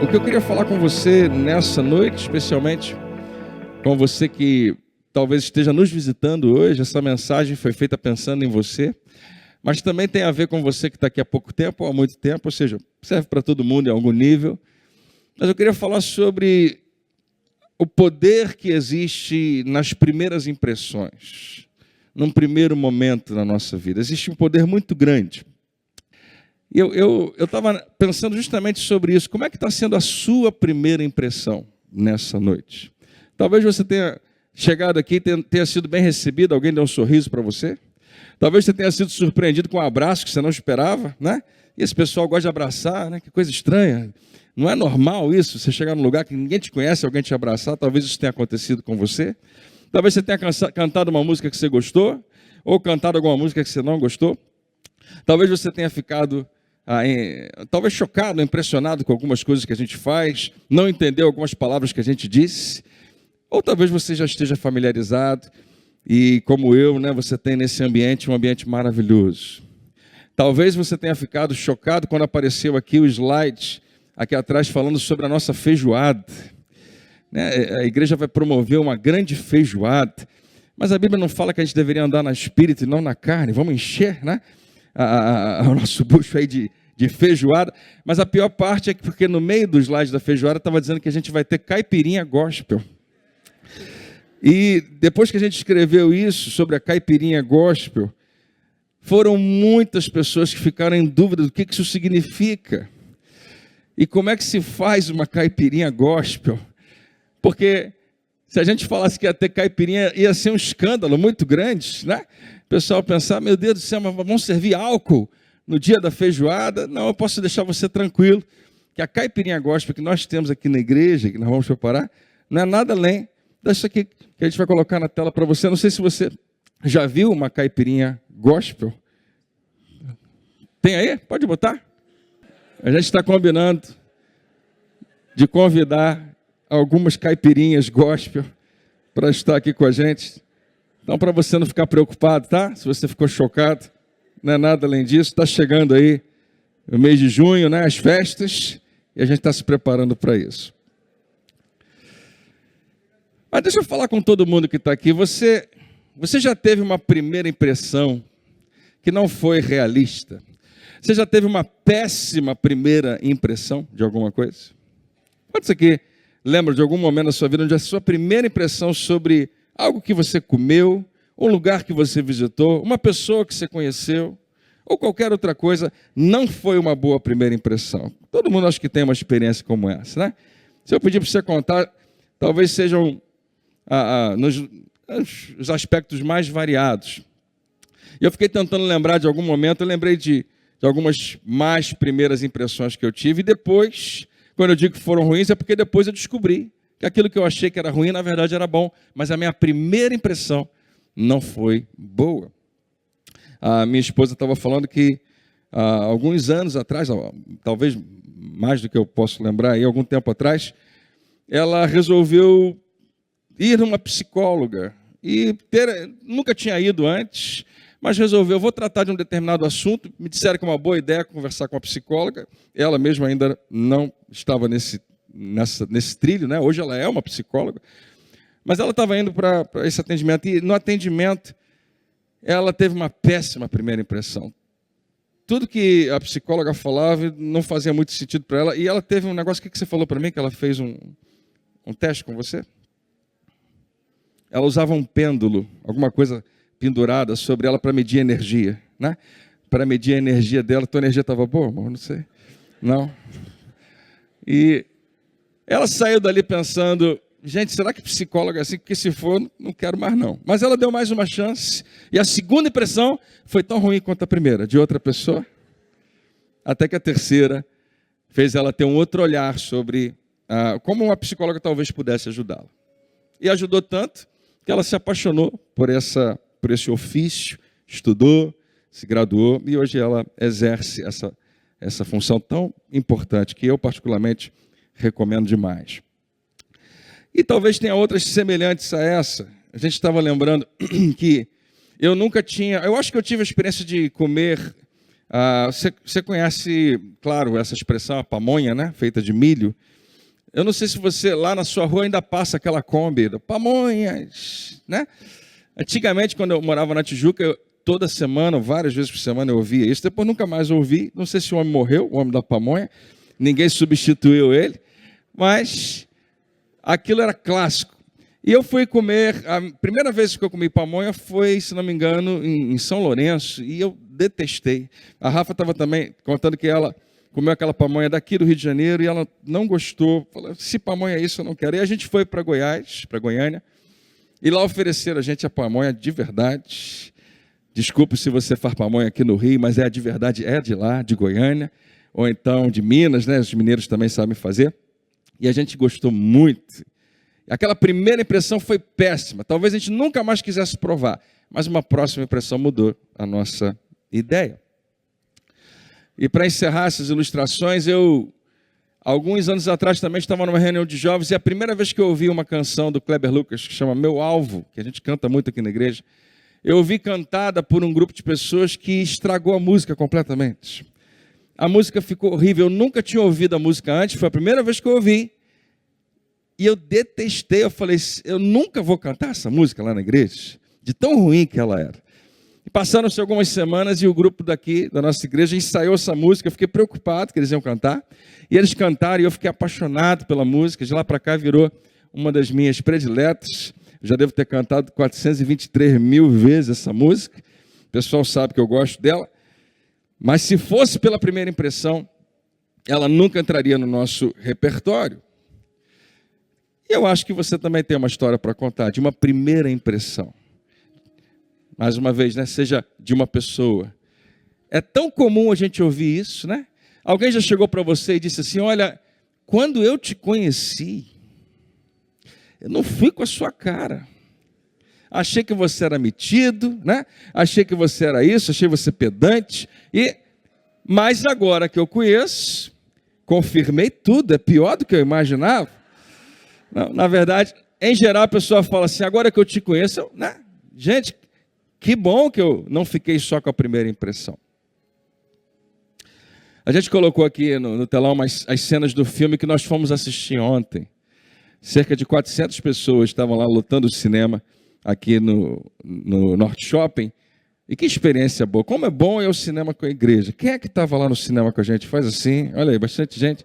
O que eu queria falar com você nessa noite, especialmente com você que talvez esteja nos visitando hoje, essa mensagem foi feita pensando em você, mas também tem a ver com você que está aqui há pouco tempo ou há muito tempo, ou seja, serve para todo mundo em algum nível. Mas eu queria falar sobre o poder que existe nas primeiras impressões, num primeiro momento na nossa vida. Existe um poder muito grande. E eu estava pensando justamente sobre isso. Como é que está sendo a sua primeira impressão nessa noite? Talvez você tenha chegado aqui e tenha sido bem recebido, alguém deu um sorriso para você. Talvez você tenha sido surpreendido com um abraço que você não esperava, né? E esse pessoal gosta de abraçar, né? Que coisa estranha. Não é normal isso, você chegar num lugar que ninguém te conhece, alguém te abraçar. Talvez isso tenha acontecido com você. Talvez você tenha cantado uma música que você gostou, ou cantado alguma música que você não gostou. Talvez você tenha ficado talvez chocado, impressionado com algumas coisas que a gente faz, não entendeu algumas palavras que a gente disse, ou talvez você já esteja familiarizado e, como eu, né, você tem nesse ambiente um ambiente maravilhoso. Talvez você tenha ficado chocado quando apareceu aqui o slide aqui atrás falando sobre a nossa feijoada. Né? A igreja vai promover uma grande feijoada, mas a Bíblia não fala que a gente deveria andar no espírito e não na carne. Vamos encher, né? O nosso bucho aí de feijoada, mas a pior parte é que porque no meio dos slides da feijoada estava dizendo que a gente vai ter caipirinha gospel. E depois que a gente escreveu isso sobre a caipirinha gospel, foram muitas pessoas que ficaram em dúvida do que isso significa. E como é que se faz uma caipirinha gospel? Porque se a gente falasse que ia ter caipirinha, ia ser um escândalo muito grande, né? O pessoal pensar, meu Deus do céu, mas vamos servir álcool no dia da feijoada? Não, eu posso deixar você tranquilo, que a caipirinha gospel que nós temos aqui na igreja, que nós vamos preparar, não é nada além dessa aqui que a gente vai colocar na tela para você. Não sei se você já viu uma caipirinha gospel. Tem aí? Pode botar? A gente está combinando de convidar algumas caipirinhas gospel para estar aqui com a gente. Então, para você não ficar preocupado, tá? Se você ficou chocado, não é nada além disso. Está chegando aí o mês de junho, né? As festas, e a gente está se preparando para isso. Mas deixa eu falar com todo mundo que está aqui. Você já teve uma primeira impressão que não foi realista? Você já teve uma péssima primeira impressão de alguma coisa? Pode ser que lembra de algum momento na sua vida onde a sua primeira impressão sobre algo que você comeu, um lugar que você visitou, uma pessoa que você conheceu, ou qualquer outra coisa, não foi uma boa primeira impressão. Todo mundo acha que tem uma experiência como essa, né? Se eu pedir para você contar, talvez sejam os aspectos mais variados. E eu fiquei tentando lembrar de algum momento, eu lembrei de algumas mais primeiras impressões que eu tive, e depois, quando eu digo que foram ruins, é porque depois eu descobri que aquilo que eu achei que era ruim, na verdade era bom, mas a minha primeira impressão não foi boa. A minha esposa estava falando que alguns anos atrás, talvez mais do que eu posso lembrar, aí, algum tempo atrás, ela resolveu ir numa psicóloga, e nunca tinha ido antes, mas resolveu, vou tratar de um determinado assunto, me disseram que é uma boa ideia conversar com a psicóloga, ela mesma ainda não estava nesse trilho, né? Hoje ela é uma psicóloga, mas ela estava indo para esse atendimento, e no atendimento ela teve uma péssima primeira impressão. Tudo que a psicóloga falava não fazia muito sentido para ela, e ela teve um negócio, o que você falou para mim, que ela fez um teste com você? Ela usava um pêndulo, alguma coisa pendurada sobre ela para medir a energia, né? Para medir a energia dela. Tua energia estava boa, amor? Não sei. Não. E ela saiu dali pensando, gente, será que psicóloga é assim? Porque se for, não quero mais não. Mas ela deu mais uma chance, e a segunda impressão foi tão ruim quanto a primeira, de outra pessoa, até que a terceira fez ela ter um outro olhar sobre como uma psicóloga talvez pudesse ajudá-la. E ajudou tanto que ela se apaixonou por esse ofício, estudou, se graduou, e hoje ela exerce essa função tão importante que eu particularmente recomendo demais. E talvez tenha outras semelhantes a essa. A gente estava lembrando que eu nunca tinha... Eu acho que eu tive a experiência de comer... Você conhece, claro, essa expressão, a pamonha, né? Feita de milho. Eu não sei se você lá na sua rua ainda passa aquela Kombi, Pamonhas, né? Antigamente, quando eu morava na Tijuca, toda semana, várias vezes por semana eu ouvia isso. Depois nunca mais ouvi. Não sei se o homem morreu, o homem da pamonha. Ninguém substituiu ele. Mas aquilo era clássico. E eu fui comer, a primeira vez que eu comi pamonha foi, se não me engano, em São Lourenço. E eu detestei. A Rafa estava também contando que ela comeu aquela pamonha daqui do Rio de Janeiro e ela não gostou. Falou, se pamonha é isso, eu não quero. E a gente foi para Goiás, para Goiânia. E lá ofereceram a gente a pamonha de verdade. Desculpe se você faz pamonha aqui no Rio, mas é de verdade, é de lá, de Goiânia, ou então de Minas, né? Os mineiros também sabem fazer. E a gente gostou muito. Aquela primeira impressão foi péssima. Talvez a gente nunca mais quisesse provar, mas uma próxima impressão mudou a nossa ideia. E para encerrar essas ilustrações, alguns anos atrás também estava numa reunião de jovens e a primeira vez que eu ouvi uma canção do Kleber Lucas, que chama Meu Alvo, que a gente canta muito aqui na igreja, eu ouvi cantada por um grupo de pessoas que estragou a música completamente. A música ficou horrível, eu nunca tinha ouvido a música antes, foi a primeira vez que eu ouvi. E eu detestei, eu falei, eu nunca vou cantar essa música lá na igreja, de tão ruim que ela era. E passaram-se algumas semanas e o grupo daqui, da nossa igreja, ensaiou essa música, eu fiquei preocupado que eles iam cantar. E eles cantaram e eu fiquei apaixonado pela música, de lá para cá virou uma das minhas prediletas. Já devo ter cantado 423 mil vezes essa música. O pessoal sabe que eu gosto dela. Mas se fosse pela primeira impressão, ela nunca entraria no nosso repertório. E eu acho que você também tem uma história para contar, de uma primeira impressão. Mais uma vez, né? Seja de uma pessoa. É tão comum a gente ouvir isso, né? Alguém já chegou para você e disse assim, olha, quando eu te conheci, eu não fui com a sua cara. Achei que você era metido, né? Achei que você era isso, achei você pedante. Mas agora que eu conheço, confirmei tudo, é pior do que eu imaginava. Não, na verdade, em geral a pessoa fala assim, agora que eu te conheço, né? Gente, que bom que eu não fiquei só com a primeira impressão. A gente colocou aqui no telão as cenas do filme que nós fomos assistir ontem. Cerca de 400 pessoas estavam lá lotando o cinema aqui no Norte Shopping. E que experiência boa. Como é bom ir ao cinema com a igreja. Quem é que estava lá no cinema com a gente? Faz assim. Olha aí, bastante gente.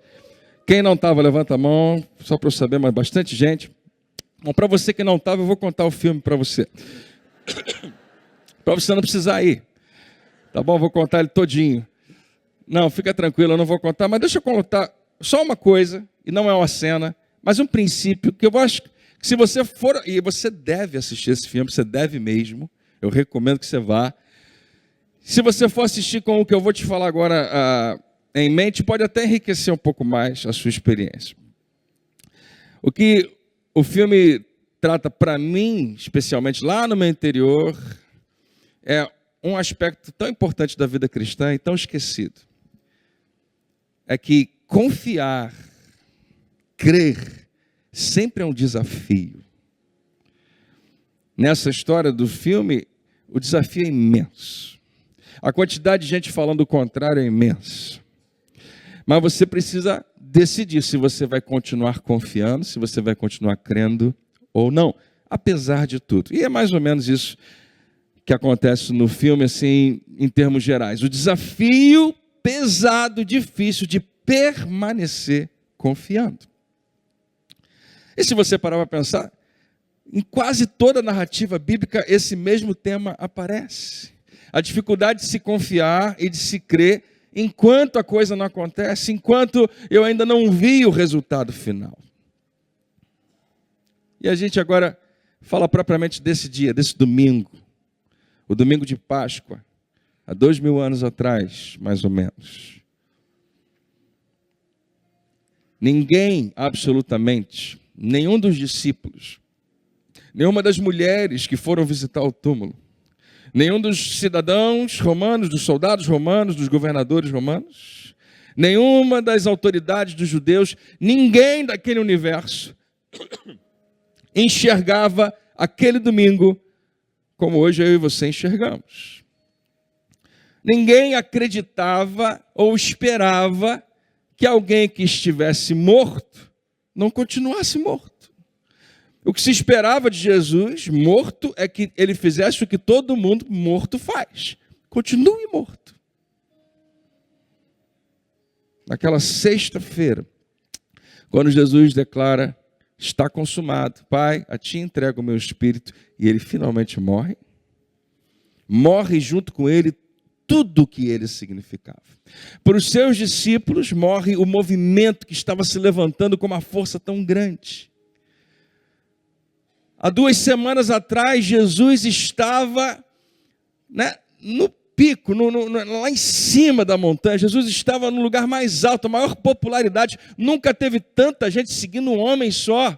Quem não estava, levanta a mão. Só para eu saber, mas bastante gente. Bom, para você que não estava, eu vou contar o filme para você. Para você não precisar ir. Tá bom? Vou contar ele todinho. Não, fica tranquilo, eu não vou contar. Mas deixa eu contar só uma coisa, e não é uma cena, mas um princípio, que eu acho que se você for, e você deve assistir esse filme, você deve mesmo, eu recomendo que você vá. Se você for assistir com o que eu vou te falar agora em mente, pode até enriquecer um pouco mais a sua experiência. O que o filme trata para mim, especialmente lá no meu interior, é um aspecto tão importante da vida cristã e tão esquecido. É que confiar, crer, sempre é um desafio. Nessa história do filme, o desafio é imenso. A quantidade de gente falando o contrário é imensa. Mas você precisa decidir se você vai continuar confiando, se você vai continuar crendo ou não, apesar de tudo. E é mais ou menos isso que acontece no filme, assim, em termos gerais. O desafio pesado, difícil de permanecer confiando. E se você parar para pensar, em quase toda a narrativa bíblica, esse mesmo tema aparece. A dificuldade de se confiar e de se crer enquanto a coisa não acontece, enquanto eu ainda não vi o resultado final. E a gente agora fala propriamente desse dia, desse domingo, o domingo de Páscoa, há 2000 anos atrás, mais ou menos. Ninguém, absolutamente, nenhum dos discípulos, nenhuma das mulheres que foram visitar o túmulo, nenhum dos cidadãos romanos, dos soldados romanos, dos governadores romanos, nenhuma das autoridades dos judeus, ninguém daquele universo enxergava aquele domingo como hoje eu e você enxergamos. Ninguém acreditava ou esperava que alguém que estivesse morto não continuasse morto. O que se esperava de Jesus, morto, é que ele fizesse o que todo mundo morto faz. Continue morto. Naquela sexta-feira, quando Jesus declara, está consumado, Pai, a ti entrego o meu espírito, e ele finalmente morre. Morre junto com ele tudo o que ele significava. Para os seus discípulos, morre o movimento que estava se levantando com uma força tão grande. Há 2 semanas atrás, Jesus estava no pico, lá em cima da montanha. Jesus estava no lugar mais alto, a maior popularidade. Nunca teve tanta gente seguindo um homem só.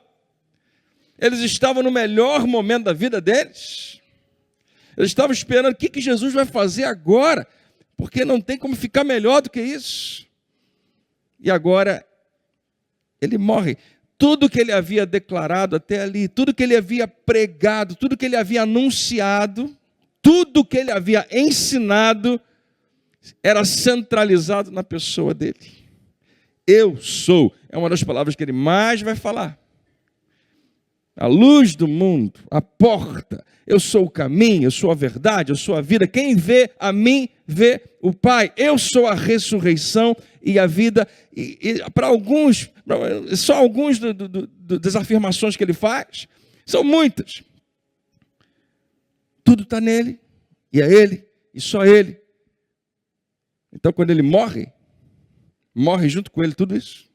Eles estavam no melhor momento da vida deles. Eles estavam esperando o que Jesus vai fazer agora, porque não tem como ficar melhor do que isso. E agora, ele morre. Tudo que ele havia declarado até ali, tudo que ele havia pregado, tudo que ele havia anunciado, tudo que ele havia ensinado, era centralizado na pessoa dele. Eu sou, é uma das palavras que ele mais vai falar. A luz do mundo, a porta. Eu sou o caminho, eu sou a verdade, eu sou a vida. Quem vê a mim, vê o Pai. Eu sou a ressurreição e a vida. E para alguns, só alguns das afirmações que ele faz, são muitas. Tudo está nele, e é ele, e só ele. Então, quando ele morre, morre junto com ele tudo isso.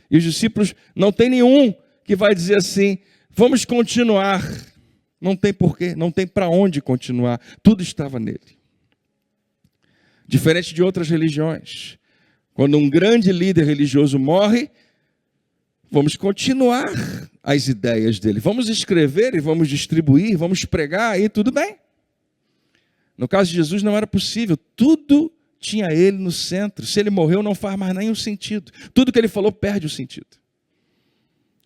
E os discípulos, não tem nenhum que vai dizer assim, vamos continuar. Não tem porquê, não tem para onde continuar. Tudo estava nele. Diferente de outras religiões. Quando um grande líder religioso morre, vamos continuar as ideias dele. Vamos escrever e vamos distribuir, vamos pregar e tudo bem. No caso de Jesus não era possível. Tudo tinha ele no centro. Se ele morreu, não faz mais nenhum sentido. Tudo que ele falou perde o sentido.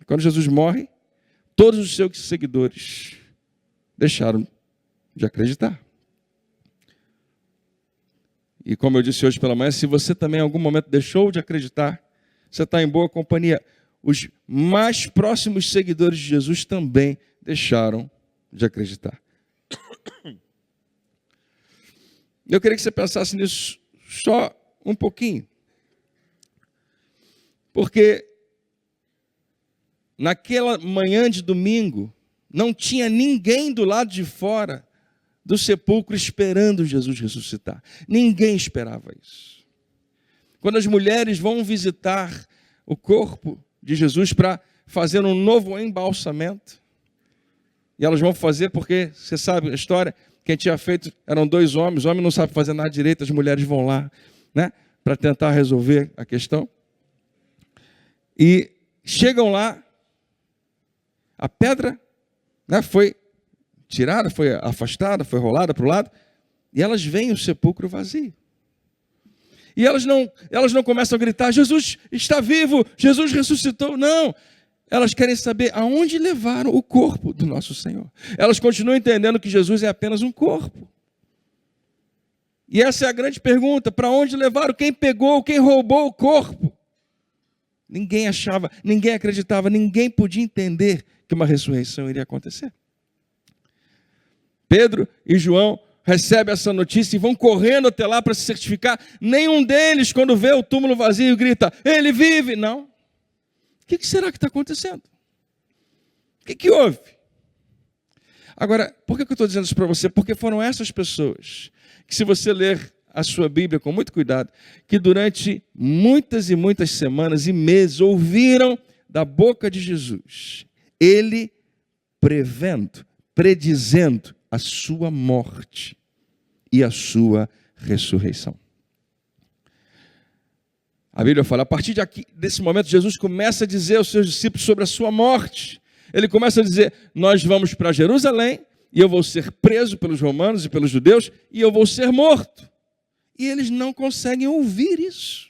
Quando Jesus morre, todos os seus seguidores deixaram de acreditar. E como eu disse hoje pela manhã, se você também em algum momento deixou de acreditar, você está em boa companhia. Os mais próximos seguidores de Jesus também deixaram de acreditar. Eu queria que você pensasse nisso só um pouquinho. Porque naquela manhã de domingo, não tinha ninguém do lado de fora do sepulcro esperando Jesus ressuscitar. Ninguém esperava isso. Quando as mulheres vão visitar o corpo de Jesus para fazer um novo embalsamento, e elas vão fazer porque, você sabe a história, quem tinha feito eram 2 homens, o homem não sabe fazer nada direito, as mulheres vão lá, para tentar resolver a questão. E chegam lá, a pedra foi tirada, foi afastada, foi rolada para o lado, e elas veem o sepulcro vazio. E elas não começam a gritar, Jesus está vivo, Jesus ressuscitou. Não, elas querem saber aonde levaram o corpo do nosso Senhor. Elas continuam entendendo que Jesus é apenas um corpo. E essa é a grande pergunta, para onde levaram? Quem pegou, quem roubou o corpo? Ninguém achava, ninguém acreditava, ninguém podia entender que uma ressurreição iria acontecer. Pedro e João recebem essa notícia e vão correndo até lá para se certificar. Nenhum deles, quando vê o túmulo vazio, grita, ele vive. Não. O que será que está acontecendo? O que houve? Agora, por que eu estou dizendo isso para você? Porque foram essas pessoas que, se você ler a sua Bíblia com muito cuidado, que durante muitas e muitas semanas e meses ouviram da boca de Jesus, ele predizendo a sua morte e a sua ressurreição. A Bíblia fala, a partir desse momento, Jesus começa a dizer aos seus discípulos sobre a sua morte. Ele começa a dizer, nós vamos para Jerusalém, e eu vou ser preso pelos romanos e pelos judeus, e eu vou ser morto. E eles não conseguem ouvir isso.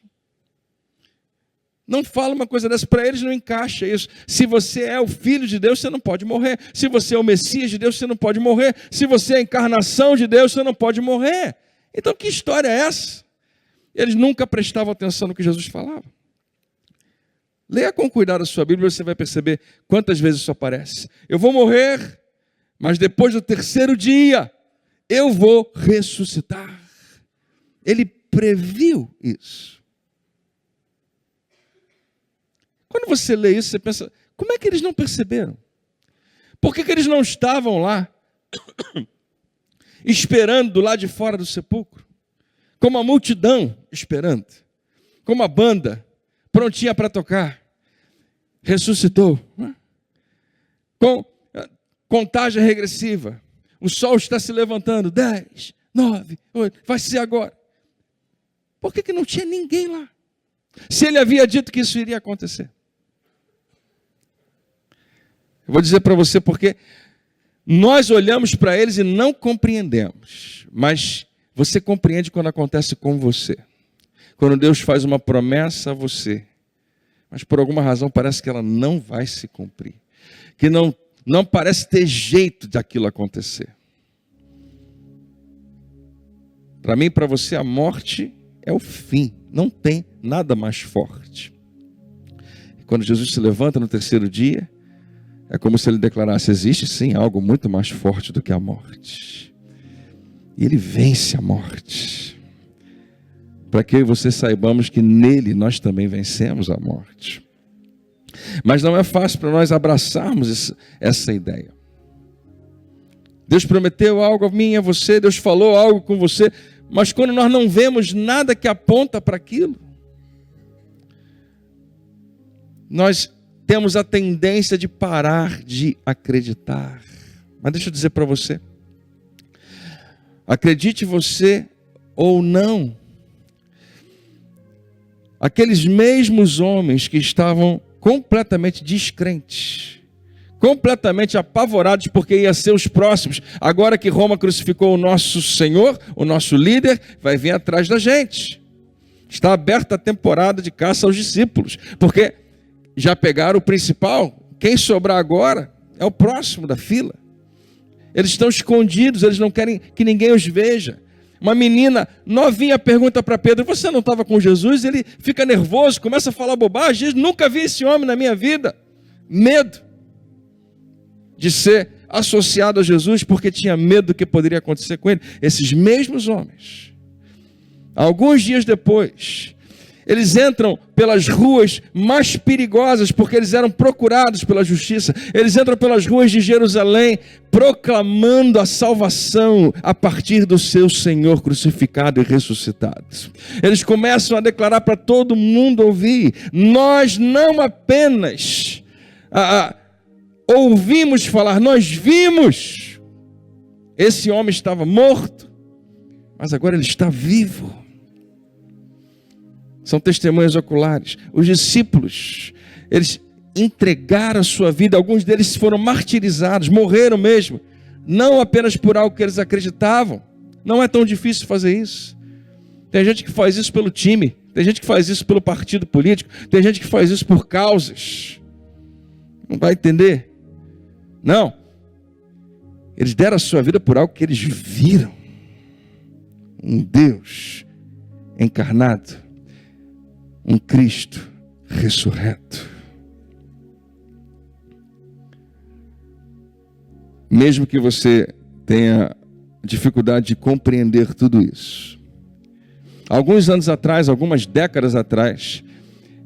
Não fala uma coisa dessa, para eles não encaixa isso. Se você é o Filho de Deus, você não pode morrer. Se você é o Messias de Deus, você não pode morrer. Se você é a encarnação de Deus, você não pode morrer. Então que história é essa? Eles nunca prestavam atenção no que Jesus falava. Leia com cuidado a sua Bíblia, você vai perceber quantas vezes isso aparece. Eu vou morrer, mas depois do terceiro dia, eu vou ressuscitar. Ele previu isso. Quando você lê isso, você pensa, como é que eles não perceberam? Por que eles não estavam lá, esperando do lado de fora do sepulcro? Como a multidão esperando. Como a banda, prontinha para tocar. Ressuscitou. Com contagem regressiva. O sol está se levantando. 10, 9, 8, vai ser agora. Por que não tinha ninguém lá? Se ele havia dito que isso iria acontecer. Eu vou dizer para você porque nós olhamos para eles e não compreendemos. Mas você compreende quando acontece com você. Quando Deus faz uma promessa a você. Mas por alguma razão parece que ela não vai se cumprir. Que não parece ter jeito daquilo acontecer. Para mim e para você a morte é o fim. Não tem nada mais forte. Quando Jesus se levanta no terceiro dia, é como se ele declarasse, existe sim algo muito mais forte do que a morte. E ele vence a morte. Para que você saibamos que nele nós também vencemos a morte. Mas não é fácil para nós abraçarmos essa ideia. Deus prometeu algo a mim e a você, Deus falou algo com você, mas quando nós não vemos nada que aponta para aquilo, nós temos a tendência de parar de acreditar. Mas deixa eu dizer para você, acredite você ou não, aqueles mesmos homens que estavam completamente descrentes, completamente apavorados porque ia ser os próximos, agora que Roma crucificou o nosso Senhor, o nosso líder, vai vir atrás da gente. Está aberta a temporada de caça aos discípulos, porque já pegaram o principal, quem sobrar agora é o próximo da fila. Eles estão escondidos, eles não querem que ninguém os veja. Uma menina novinha pergunta para Pedro, você não estava com Jesus? Ele fica nervoso, começa a falar bobagem, nunca vi esse homem na minha vida. Medo de ser associado a Jesus, porque tinha medo do que poderia acontecer com ele. Esses mesmos homens, alguns dias depois, eles entram pelas ruas mais perigosas, porque eles eram procurados pela justiça. Eles entram pelas ruas de Jerusalém, proclamando a salvação a partir do seu Senhor crucificado e ressuscitado. Eles começam a declarar para todo mundo ouvir. Nós não apenas ouvimos falar, nós vimos. Esse homem estava morto, mas agora ele está vivo. São testemunhas oculares. Os discípulos, eles entregaram a sua vida. Alguns deles foram martirizados, morreram mesmo. Não apenas por algo que eles acreditavam. Não é tão difícil fazer isso. Tem gente que faz isso pelo time. Tem gente que faz isso pelo partido político. Tem gente que faz isso por causas. Não vai entender? Não. Eles deram a sua vida por algo que eles viram. Um Deus encarnado. Um Cristo ressurreto. Mesmo que você tenha dificuldade de compreender tudo isso. Alguns anos atrás, algumas décadas atrás,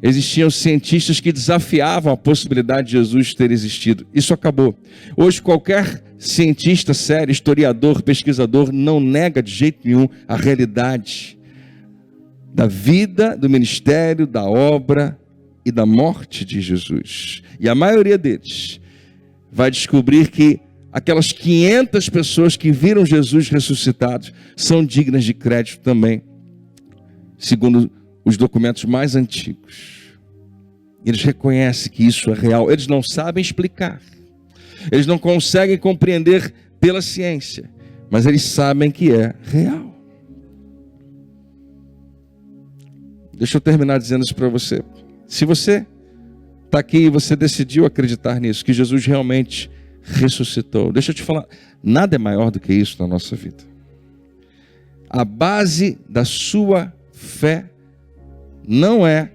existiam cientistas que desafiavam a possibilidade de Jesus ter existido. Isso acabou. Hoje qualquer cientista sério, historiador, pesquisador, não nega de jeito nenhum a realidade da vida, do ministério, da obra e da morte de Jesus. E a maioria deles vai descobrir que aquelas 500 pessoas que viram Jesus ressuscitado são dignas de crédito também, segundo os documentos mais antigos. Eles reconhecem que isso é real. Eles não sabem explicar. Eles não conseguem compreender pela ciência, mas eles sabem que é real. Deixa eu terminar dizendo isso para você. Se você está aqui e você decidiu acreditar nisso, que Jesus realmente ressuscitou, deixa eu te falar, nada é maior do que isso na nossa vida. A base da sua fé não é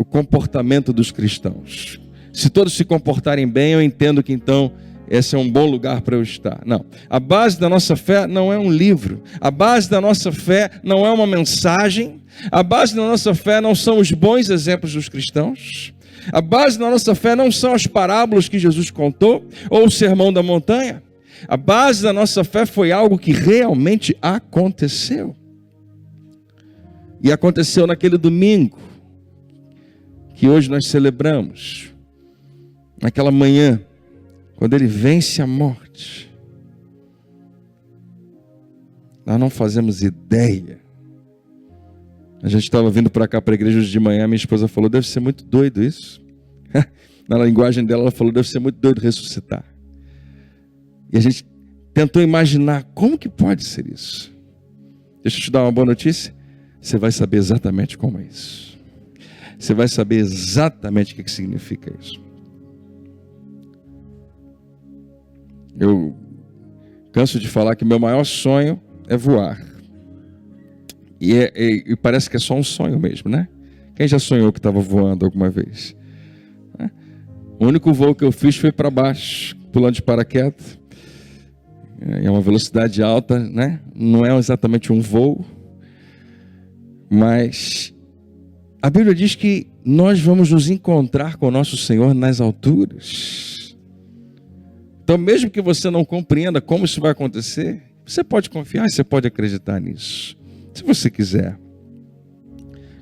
o comportamento dos cristãos. Se todos se comportarem bem, eu entendo que então esse é um bom lugar para eu estar. Não. A base da nossa fé não é um livro. A base da nossa fé não é uma mensagem. A base da nossa fé não são os bons exemplos dos cristãos. A base da nossa fé não são as parábolas que Jesus contou ou o sermão da montanha. A base da nossa fé foi algo que realmente aconteceu. E aconteceu naquele domingo que hoje nós celebramos. Naquela manhã, quando ele vence a morte. Nós não fazemos ideia. A gente estava vindo para cá para a igreja hoje de manhã, minha esposa falou, deve ser muito doido isso. Na linguagem dela, ela falou, deve ser muito doido ressuscitar. E a gente tentou imaginar como que pode ser isso. Deixa eu te dar uma boa notícia. Você vai saber exatamente como é isso. Você vai saber exatamente o que significa isso. Eu canso de falar que meu maior sonho é voar. E parece que é só um sonho mesmo, né? Quem já sonhou que estava voando alguma vez? O único voo que eu fiz foi para baixo, pulando de paraquedas. É uma velocidade alta, né? Não é exatamente um voo. Mas a Bíblia diz que nós vamos nos encontrar com o nosso Senhor nas alturas. Então, mesmo que você não compreenda como isso vai acontecer, você pode confiar, você pode acreditar nisso, se você quiser.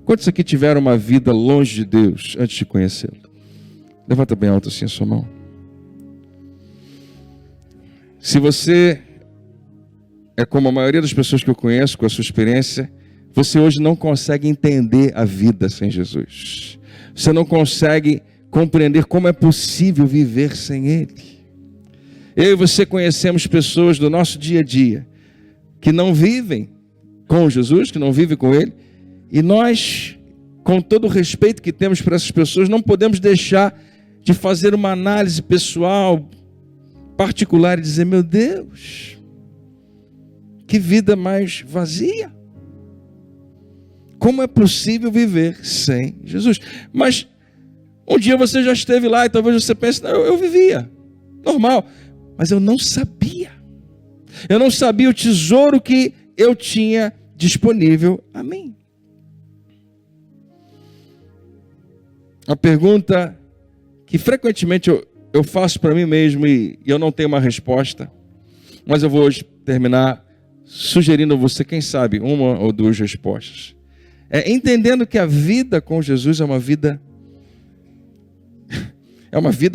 Quantos aqui tiveram uma vida longe de Deus antes de conhecê-lo? Levanta bem alto assim a sua mão. Se você é como a maioria das pessoas que eu conheço, com a sua experiência, você hoje não consegue entender a vida sem Jesus. Você não consegue compreender como é possível viver sem Ele. Eu e você conhecemos pessoas do nosso dia a dia que não vivem com Jesus, que não vivem com Ele, e nós, com todo o respeito que temos para essas pessoas, não podemos deixar de fazer uma análise pessoal, particular, e dizer, meu Deus, que vida mais vazia. Como é possível viver sem Jesus? Mas um dia você já esteve lá e talvez você pense, não, eu vivia, normal. Mas eu não sabia. Eu não sabia o tesouro que eu tinha disponível a mim. A pergunta que frequentemente eu faço para mim mesmo e eu não tenho uma resposta, mas eu vou hoje terminar sugerindo a você, quem sabe, uma ou duas respostas. Entendendo que a vida com Jesus é uma vida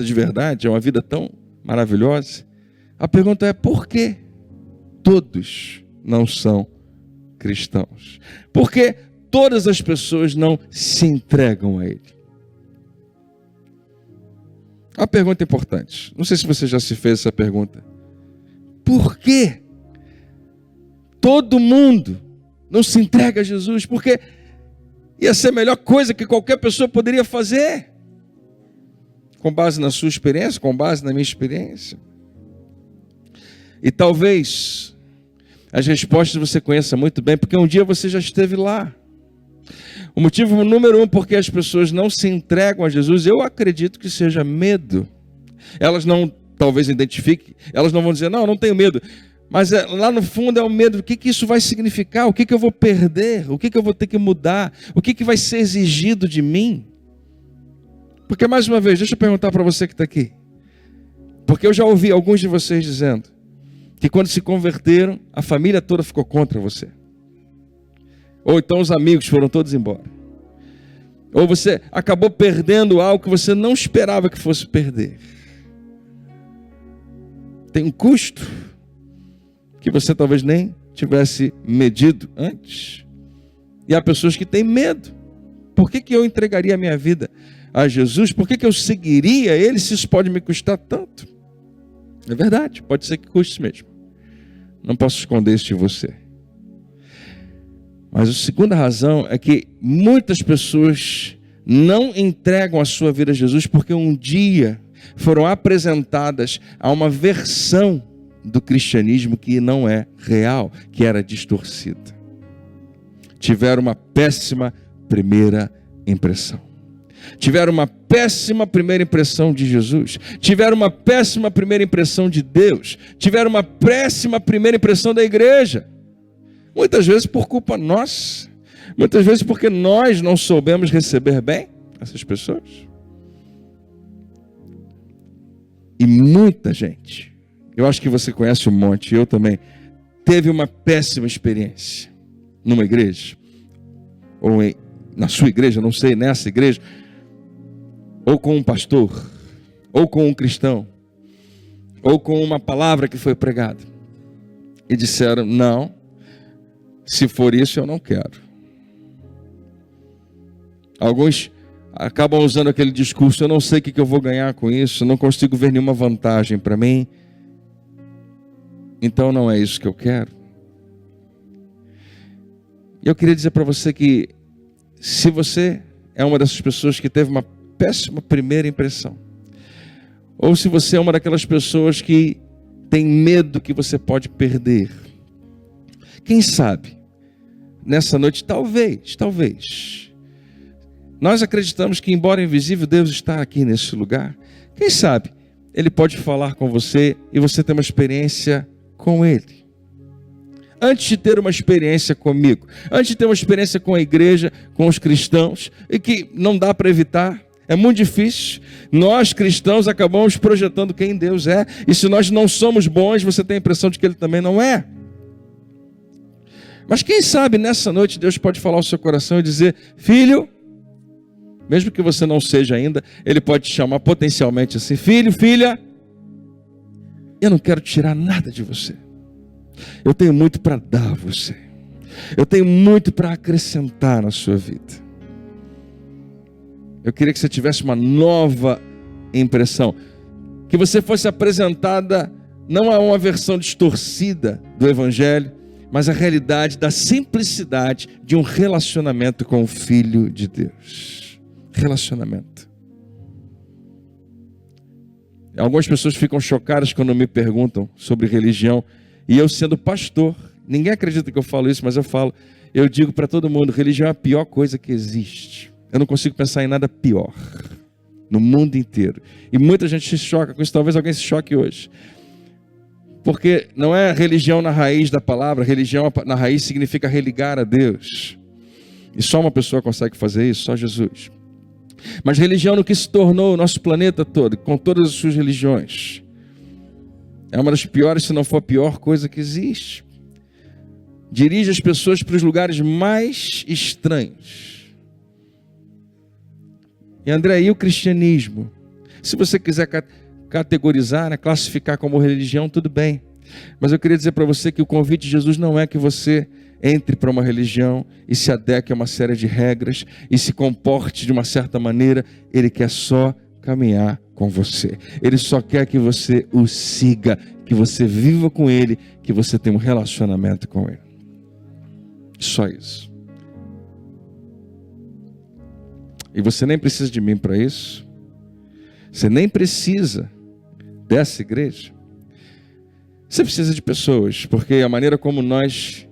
de verdade, é uma vida tão maravilhosa. A pergunta é, por que todos não são cristãos? Por que todas as pessoas não se entregam a Ele? Uma pergunta importante. Não sei se você já se fez essa pergunta. Por que todo mundo não se entrega a Jesus? Porque ia ser a melhor coisa que qualquer pessoa poderia fazer. Com base na sua experiência, com base na minha experiência. E talvez as respostas você conheça muito bem, porque um dia você já esteve lá. O motivo número 1 porque as pessoas não se entregam a Jesus, eu acredito que seja medo. Elas não, talvez identifiquem, elas não vão dizer, não tenho medo. Mas lá no fundo é o medo, o que isso vai significar? O que eu vou perder? O que eu vou ter que mudar? O que vai ser exigido de mim? Porque mais uma vez, deixa eu perguntar para você que está aqui. Porque eu já ouvi alguns de vocês dizendo que quando se converteram, a família toda ficou contra você. Ou então os amigos foram todos embora. Ou você acabou perdendo algo que você não esperava que fosse perder. Tem um custo que você talvez nem tivesse medido antes. E há pessoas que têm medo. Por que eu entregaria a minha vida a Jesus? Por que eu seguiria Ele se isso pode me custar tanto? É verdade, pode ser que custe mesmo. Não posso esconder isso de você. Mas a segunda razão é que muitas pessoas não entregam a sua vida a Jesus porque um dia foram apresentadas a uma versão do cristianismo que não é real, que era distorcida. Tiveram uma péssima primeira impressão. tiveram uma péssima primeira impressão de Jesus, tiveram uma péssima primeira impressão de Deus, tiveram uma péssima primeira impressão da igreja. Muitas vezes por culpa nossa, muitas vezes porque nós não soubemos receber bem essas pessoas. E muita gente, eu acho que você conhece um monte, eu também, teve uma péssima experiência numa igreja, ou na sua igreja, não sei, nessa igreja, ou com um pastor, ou com um cristão, ou com uma palavra que foi pregada, e disseram, não, se for isso eu não quero. Alguns acabam usando aquele discurso, eu não sei o que eu vou ganhar com isso, eu não consigo ver nenhuma vantagem para mim, então não é isso que eu quero. Eu queria dizer para você que, se você é uma dessas pessoas que teve uma péssima primeira impressão, ou se você é uma daquelas pessoas que tem medo que você pode perder, quem sabe, nessa noite, talvez, nós acreditamos que, embora invisível, Deus está aqui nesse lugar. Quem sabe, Ele pode falar com você e você ter uma experiência com Ele. Antes de ter uma experiência comigo, antes de ter uma experiência com a igreja, com os cristãos, e que não dá para evitar, é muito difícil. Nós cristãos acabamos projetando quem Deus é, e se nós não somos bons, você tem a impressão de que Ele também não é. Mas quem sabe nessa noite Deus pode falar ao seu coração e dizer, filho, mesmo que você não seja ainda, Ele pode te chamar potencialmente assim, filho, filha, eu não quero tirar nada de você. Eu tenho muito para dar a você. Eu tenho muito para acrescentar na sua vida. Eu queria que você tivesse uma nova impressão. Que você fosse apresentada não a uma versão distorcida do Evangelho, mas a realidade da simplicidade de um relacionamento com o Filho de Deus. Relacionamento. Algumas pessoas ficam chocadas quando me perguntam sobre religião. E eu, sendo pastor, ninguém acredita que eu falo isso, mas eu falo, eu digo para todo mundo, religião é a pior coisa que existe. Eu não consigo pensar em nada pior no mundo inteiro. E muita gente se choca com isso, talvez alguém se choque hoje. Porque não é religião na raiz da palavra, religião na raiz significa religar a Deus. E só uma pessoa consegue fazer isso, só Jesus. Mas religião no que se tornou o nosso planeta todo, com todas as suas religiões. É uma das piores, se não for a pior coisa que existe. Dirige as pessoas para os lugares mais estranhos. E André, e o cristianismo? Se você quiser categorizar, né, classificar como religião, tudo bem. Mas eu queria dizer para você que o convite de Jesus não é que você entre para uma religião e se adeque a uma série de regras e se comporte de uma certa maneira. Ele quer só caminhar com você. Ele só quer que você o siga, que você viva com Ele, que você tenha um relacionamento com Ele. Só isso. E você nem precisa de mim para isso. Você nem precisa dessa igreja. Você precisa de pessoas, porque a maneira como nós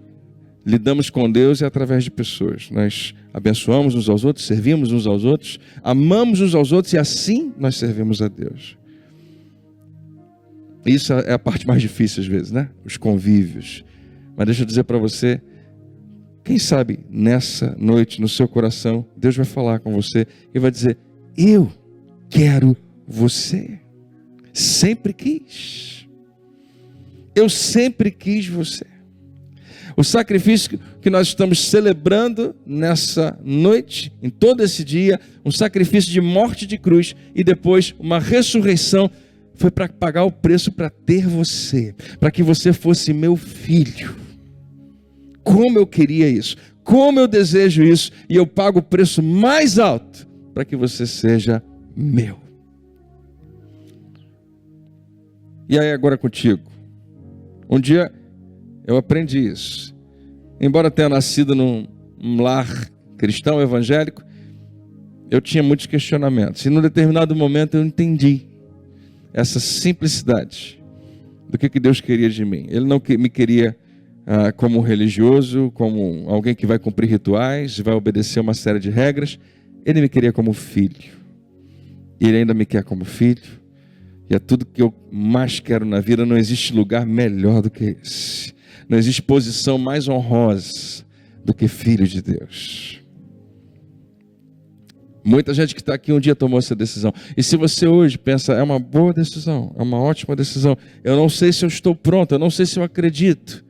lidamos com Deus é através de pessoas. Nós abençoamos uns aos outros, servimos uns aos outros, amamos uns aos outros e assim nós servimos a Deus. Isso é a parte mais difícil às vezes, né? Os convívios. Mas deixa eu dizer para você, quem sabe nessa noite, no seu coração, Deus vai falar com você e vai dizer, eu quero você. Sempre quis. Eu sempre quis você. O sacrifício que nós estamos celebrando nessa noite, em todo esse dia, um sacrifício de morte de cruz e depois uma ressurreição, foi para pagar o preço para ter você, para que você fosse meu filho. Como eu queria isso, como eu desejo isso, e eu pago o preço mais alto para que você seja meu. E aí agora contigo. Um dia eu aprendi isso. Embora tenha nascido num lar cristão evangélico, eu tinha muitos questionamentos. E num determinado momento eu entendi essa simplicidade do que Deus queria de mim. Ele não me queria como religioso, como alguém que vai cumprir rituais, vai obedecer uma série de regras. Ele me queria como filho. E Ele ainda me quer como filho. E é tudo que eu mais quero na vida. Não existe lugar melhor do que esse. Não existe posição mais honrosa do que filho de Deus. Muita gente que está aqui um dia tomou essa decisão. E se você hoje pensa, é uma boa decisão, é uma ótima decisão, eu não sei se eu estou pronto, eu não sei se eu acredito.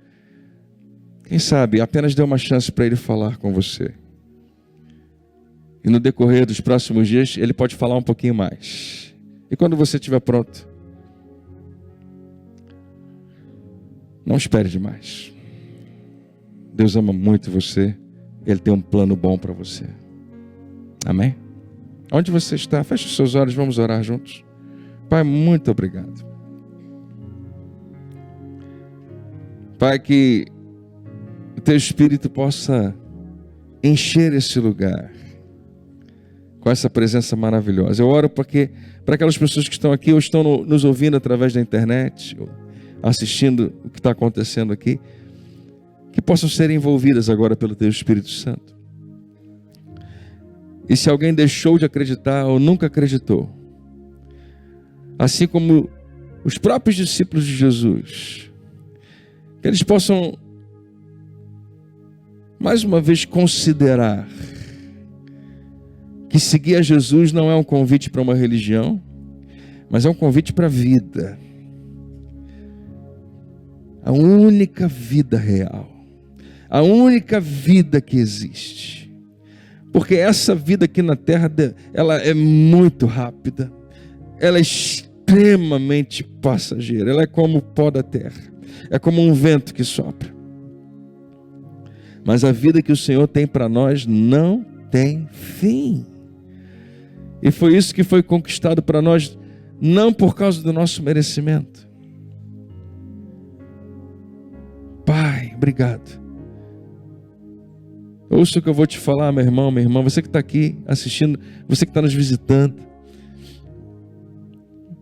Quem sabe, apenas dê uma chance para Ele falar com você. E no decorrer dos próximos dias, Ele pode falar um pouquinho mais. E quando você estiver pronto, não espere demais. Deus ama muito você. Ele tem um plano bom para você. Amém? Onde você está? Feche os seus olhos, vamos orar juntos. Pai, muito obrigado. Pai, que o Teu Espírito possa encher esse lugar com essa presença maravilhosa. Eu oro para aquelas pessoas que estão aqui ou estão nos ouvindo através da internet, ou assistindo o que está acontecendo aqui, que possam ser envolvidas agora pelo Teu Espírito Santo. E se alguém deixou de acreditar ou nunca acreditou, assim como os próprios discípulos de Jesus, que eles possam mais uma vez considerar que seguir a Jesus não é um convite para uma religião, mas é um convite para a vida. A única vida real. A única vida que existe. Porque essa vida aqui na terra, ela é muito rápida. Ela é extremamente passageira. Ela é como o pó da terra. É como um vento que sopra. Mas a vida que o Senhor tem para nós não tem fim. E foi isso que foi conquistado para nós, não por causa do nosso merecimento. Pai, obrigado. Ouça o que eu vou te falar, meu irmão, minha irmã, você que está aqui assistindo, você que está nos visitando.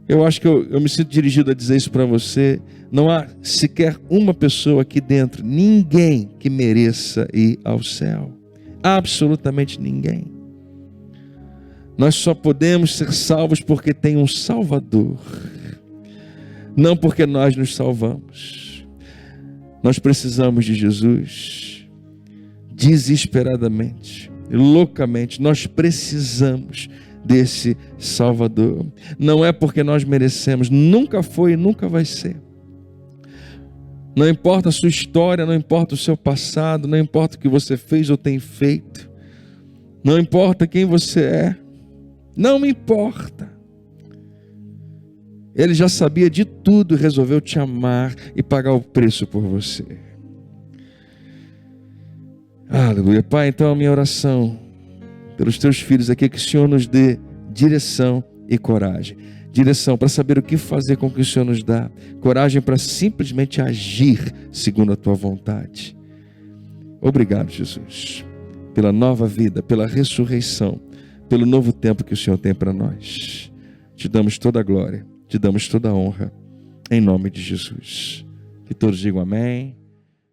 Eu acho que eu me sinto dirigido a dizer isso para você. Não há sequer uma pessoa aqui dentro, ninguém que mereça ir ao céu. Absolutamente ninguém. Nós só podemos ser salvos porque tem um Salvador. Não porque nós nos salvamos. Nós precisamos de Jesus. Desesperadamente, loucamente, nós precisamos desse Salvador. Não é porque nós merecemos, nunca foi e nunca vai ser. Não importa a sua história, não importa o seu passado, não importa o que você fez ou tem feito, não importa quem você é, não me importa. Ele já sabia de tudo e resolveu te amar e pagar o preço por você. Aleluia. Pai, então a minha oração pelos teus filhos aqui é que o Senhor nos dê direção e coragem. Direção para saber o que fazer com o que o Senhor nos dá. Coragem para simplesmente agir segundo a tua vontade. Obrigado, Jesus, pela nova vida, pela ressurreição, pelo novo tempo que o Senhor tem para nós. Te damos toda a glória, te damos toda a honra, em nome de Jesus. Que todos digam amém.